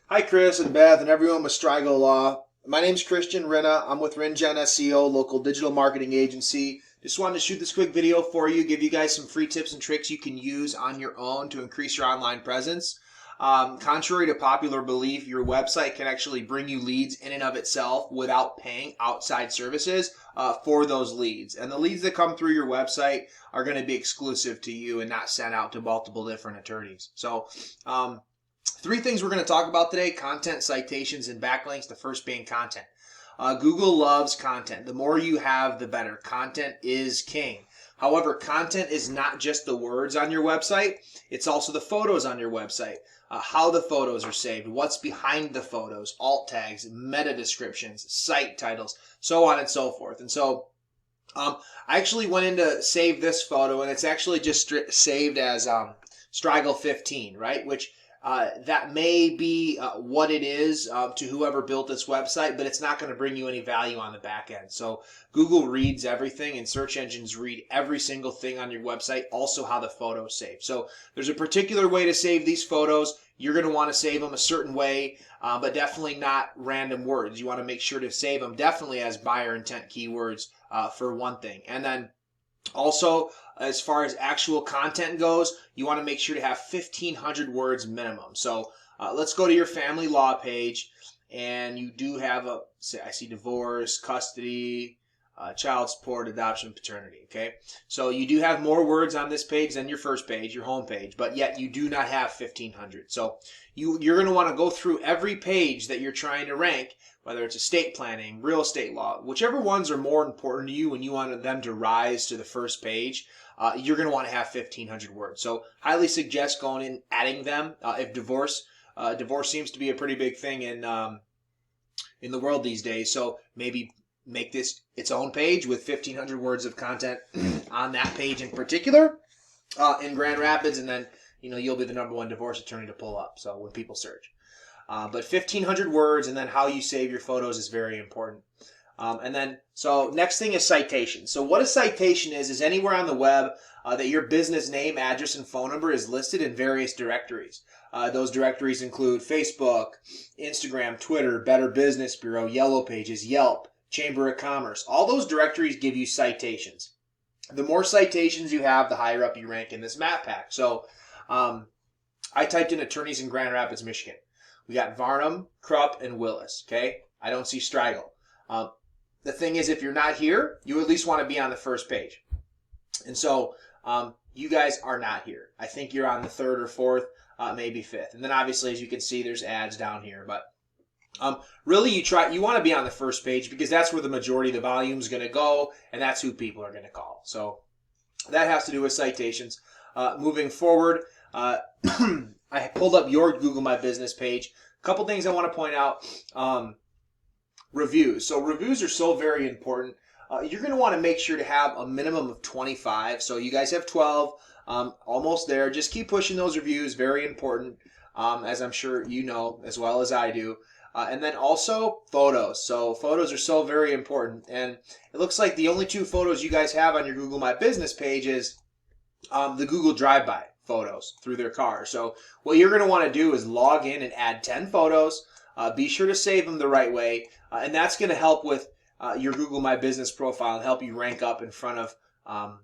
Hi, Chris and Beth and everyone with Striegle Law. My name's Christian Rinna. I'm with RinGen SEO, local digital marketing agency. Just wanted to shoot this quick video for you, give you guys some free tips and tricks you can use on your own to increase your online presence. Contrary to popular belief, your website can actually bring you leads in and of itself without paying outside services for those leads. And the leads that come through your website are going to be exclusive to you and not sent out to multiple different attorneys. So, three things we're going to talk about today: content, citations, and backlinks. The first being content. Google loves content. The more you have, the better. Content is king. However, content is not just the words on your website. It's also the photos on your website. How the photos are saved, what's behind the photos, alt tags, meta descriptions, site titles, so on and so forth. And so I actually went in to save this photo, and it's actually just saved as Striegle 15, right? Which that may be what it is to whoever built this website, but it's not going to bring you any value on the back end. So Google reads everything, and search engines read every single thing on your website, also how the photos save. So there's a particular way to save these photos. You're going to want to save them a certain way, but definitely not random words. You want to make sure to save them definitely as buyer intent keywords for one thing. And then also, as far as actual content goes, you want to make sure to have 1,500 words minimum. So let's go to your family law page, and you do have I see divorce, custody, child support, adoption, paternity. Okay, so you do have more words on this page than your first page, your home page, but yet you do not have 1,500. So you're going to want to go through every page that you're trying to rank, whether it's estate planning, real estate law, whichever ones are more important to you and you want them to rise to the first page. You're going to want to have 1,500 words. So highly suggest going in, adding them. If divorce seems to be a pretty big thing in the world these days, so maybe make this its own page with 1,500 words of content on that page in particular in Grand Rapids, and then you'll be the #1 divorce attorney to pull up. So when people search, but 1,500 words, and then how you save your photos is very important. And then, so next thing is citations. So what a citation is anywhere on the web that your business name, address, and phone number is listed in various directories. Those directories include Facebook, Instagram, Twitter, Better Business Bureau, Yellow Pages, Yelp, Chamber of Commerce. All those directories give you citations. The more citations you have, the higher up you rank in this map pack. So I typed in attorneys in Grand Rapids, Michigan. We got Varnum, Krupp, and Willis. Okay, I don't see Striegle. The thing is, if you're not here, you at least want to be on the first page. And so you guys are not here. I think you're on the 3rd or 4th, maybe 5th. And then obviously, as you can see, there's ads down here. But really, you want to be on the first page because that's where the majority of the volume is going to go, and that's who people are going to call. So that has to do with citations. Moving forward, I pulled up your Google My Business page. A couple things I want to point out. Reviews. So reviews are so very important. You're going to want to make sure to have a minimum of 25. So you guys have 12, almost there. Just keep pushing those reviews. Very important, as I'm sure you know as well as I do. And then also photos. So photos are so very important. And it looks like the only 2 photos you guys have on your Google My Business page is the Google Drive-By photos through their car. So what you're going to want to do is log in and add 10 photos. Be sure to save them the right way, and that's going to help with your Google My Business profile and help you rank up in front of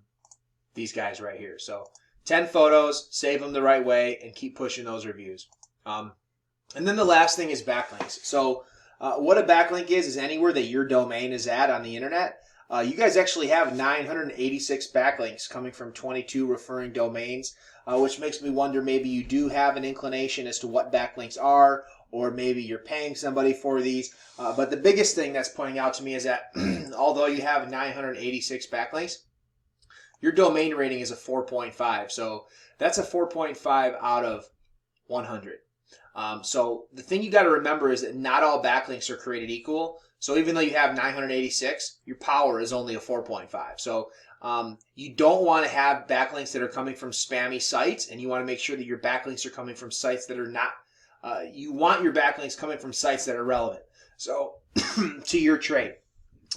these guys right here. So 10 photos, save them the right way, and keep pushing those reviews. And then the last thing is backlinks. So what a backlink is anywhere that your domain is at on the internet. You guys actually have 986 backlinks coming from 22 referring domains, which makes me wonder, maybe you do have an inclination as to what backlinks are, or maybe you're paying somebody for these. But the biggest thing that's pointing out to me is that although you have 986 backlinks, your domain rating is a 4.5. So that's a 4.5 out of 100. So the thing you got to remember is that not all backlinks are created equal. So even though you have 986, your power is only a 4.5. So you don't want to have backlinks that are coming from spammy sites, and you want to make sure that your backlinks are coming from sites that are not. You want your backlinks coming from sites that are relevant. So to your trade.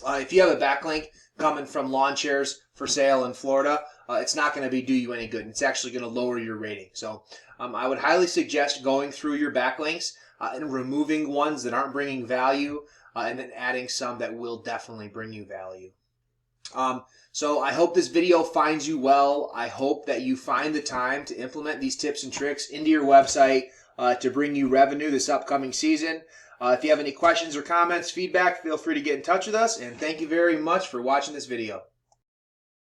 If you have a backlink coming from lawn chairs for sale in Florida, it's not going to do you any good. It's actually going to lower your rating. So I would highly suggest going through your backlinks and removing ones that aren't bringing value, and then adding some that will definitely bring you value. So I hope this video finds you well. I hope that you find the time to implement these tips and tricks into your website to bring you revenue this upcoming season. If you have any questions or comments, feedback, feel free to get in touch with us. And thank you very much for watching this video.